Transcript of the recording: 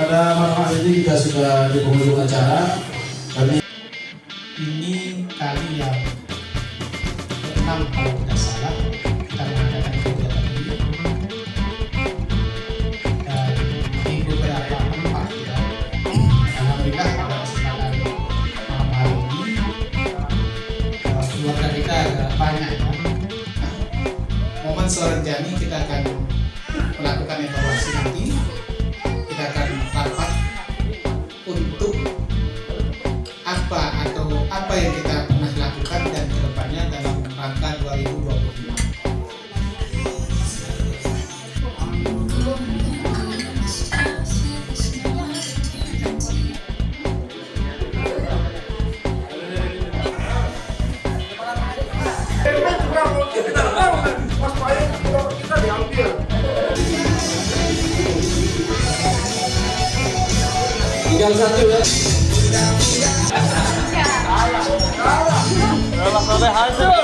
pada malam hari ini kita sudah di penghujung acara. Kami ini kali yang ke-6 kalau tidak salah kita mengadakan kegiatan ini, dan di beberapa tempat ya. Alhamdulillah pada kesempatan malam hari ini keluarga kita agak banyak ya. Momen selanjutnya kita akan melakukan evaluasi nanti. Kita akan rapat untuk apa yang kita pernah lakukan dan kedepannya dalam rangka 2025. tinggal satu ya. Kalau sampai hancur.